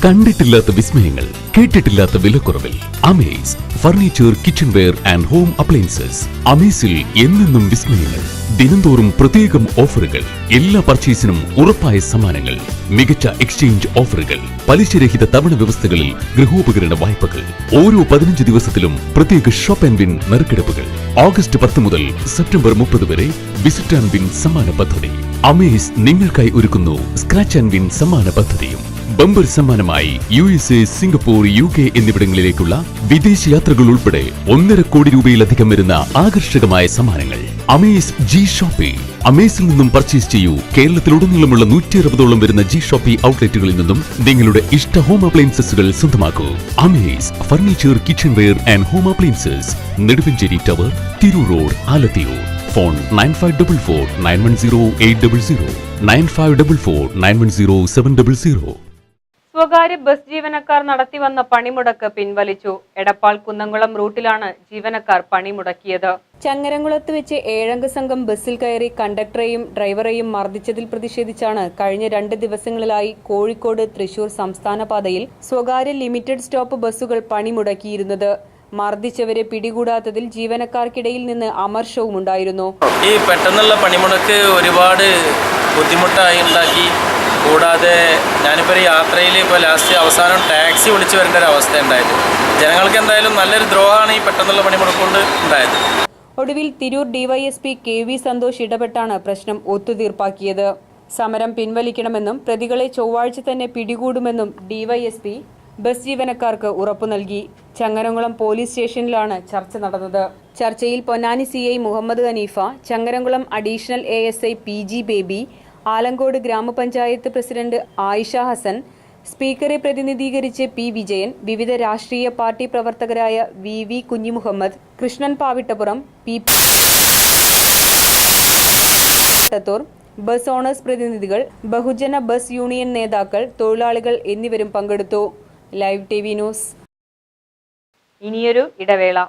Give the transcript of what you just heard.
കണ്ടിട്ടില്ലാത്ത വിസ്മയങ്ങൾ, കേട്ടിട്ടില്ലാത്ത വിലക്കുറവിൽ Amaze furniture, kitchenware and home appliances. അമേസിൽ എന്നെന്നും വിസ്മയങ്ങൾ. ദിനംതോറും പ്രത്യേകം ഓഫറുകൾ. എല്ലാ പർച്ചേസിനും ഉറപ്പായ സമ്മാനങ്ങൾ. മികച്ച എക്സ്ചേഞ്ച് ഓഫറുകൾ. പലിശരഹിത തവണ വ്യവസ്ഥകളിൽ ഗൃഹോപകരണ വായ്പകൾ. ഓരോ 15 ദിവസത്തിലും പ്രത്യേക ഷോപ്പ് ആൻഡ് വിൻ നറുക്കെടുപ്പുകൾ. ഓഗസ്റ്റ് 10 മുതൽ സെപ്റ്റംബർ 30 വരെ വിസിറ്റ് ആൻഡ് വിൻ സമ്മാന പദ്ധതി. അമേസ് നിങ്ങൾക്കായി ഒരുക്കുന്നു സ്ക്രാച്ച് ആൻഡ് വിൻ സമ്മാന പദ്ധതിയും. ബമ്പർ സമ്മാനമായി USA, സിംഗപ്പൂർ, UK എന്നിവിടങ്ങളിലേക്കുള്ള വിദേശ യാത്രകൾ ഉൾപ്പെടെ 1.5 കോടി രൂപയിലധികം വരുന്ന ആകർഷകമായ സമ്മാനങ്ങൾ. Amaze G Shopee. അമേസിൽ നിന്നും പർച്ചേസ് ചെയ്യൂ. കേരളത്തിലുടനീളമുള്ള 160ഓളം വരുന്ന ജി ഷോപ്പി ഔട്ട്ലെറ്റുകളിൽ നിന്നും നിങ്ങളുടെ ഇഷ്ട ഹോം അപ്ലയൻസസുകൾ സ്വന്തമാക്കൂ. Amaze furniture, kitchenware and home appliances, Neduvancheri tower, Tirur road, Alathiyur. Phone 9544 910 800, 9544 910 700. സ്വകാര്യ ബസ് ജീവനക്കാർ നടത്തിവന്ന പണിമുടക്ക് പിൻവലിച്ചു. എടപ്പാൾ കുന്നംകുളം റൂട്ടിലാണ് ജീവനക്കാർ പണിമുടക്കിയത്. ചങ്ങരംകുളത്ത് വെച്ച് 7 സംഘം ബസ്സിൽ കയറി കണ്ടക്ടറെയും ഡ്രൈവറെയും മർദ്ദിച്ചതിൽ പ്രതിഷേധിച്ചാണ് കഴിഞ്ഞ 2 ദിവസങ്ങളിലായി കോഴിക്കോട് തൃശൂർ സംസ്ഥാന പാതയിൽ സ്വകാര്യ ലിമിറ്റഡ് സ്റ്റോപ്പ് ബസ്സുകൾ പണിമുടക്കിയിരുന്നത്. മർദ്ദിച്ചവരെ പിടികൂടാത്തതിൽ ജീവനക്കാർക്കിടയിൽ നിന്ന് അമർഷവുമുണ്ടായിരുന്നു. ഈ പെട്ടെന്നുള്ള പണിമുടക്ക് ഒരുപാട് ബുദ്ധിമുട്ടായി ഉണ്ടാക്കി. കൂടാതെ ഞാനിപ്പോൾ യാത്രയിൽ ലാസ്റ്റ് അവസാനം ടാക്സി വിളിച്ചു വരേണ്ട ഒരു അവസ്ഥ ഉണ്ടായത്. ജനങ്ങൾക്ക് എന്തായാലും നല്ലൊരു ദ്രോഹമാണ് ഈ പെട്ടെന്നുള്ള പണിമുടക്ക് കൊണ്ട് ഉണ്ടായത്. ഒടുവിൽ തിരൂർ DYSP KV സന്തോഷ് ഇടപെട്ടാണ് പ്രശ്നം ഒത്തുതീർപ്പാക്കിയത്. സമരം പിൻവലിക്കണമെന്നും പ്രതികളെ ചൊവ്വാഴ്ച തന്നെ പിടികൂടുമെന്നും DYSP ബസ് ജീവനക്കാർക്ക് ഉറപ്പു നൽകി. ചങ്ങരംകുളം പോലീസ് സ്റ്റേഷനിലാണ് ചർച്ച നടന്നത്. ചർച്ചയിൽ Ponnani CI Muhammad Hanifa, Changaramkulam additional ASI PG Baby, Alangode grama panchayat president Ayisha Hasan, സ്പീക്കറെ പ്രതിനിധീകരിച്ച് P വിജയൻ, വിവിധ രാഷ്ട്രീയ പാർട്ടി പ്രവർത്തകരായ VV Kunhimuhammad, Krishnan Pavittappuram, P ട്ടത്തൂർ, bus owners പ്രതിനിധികൾ, ബഹുജന ബസ് യൂണിയൻ നേതാക്കൾ, തൊഴിലാളികൾ എന്നിവരും പങ്കെടുത്തു. Live TV news. ഇനിയൊരു ഇടവേള.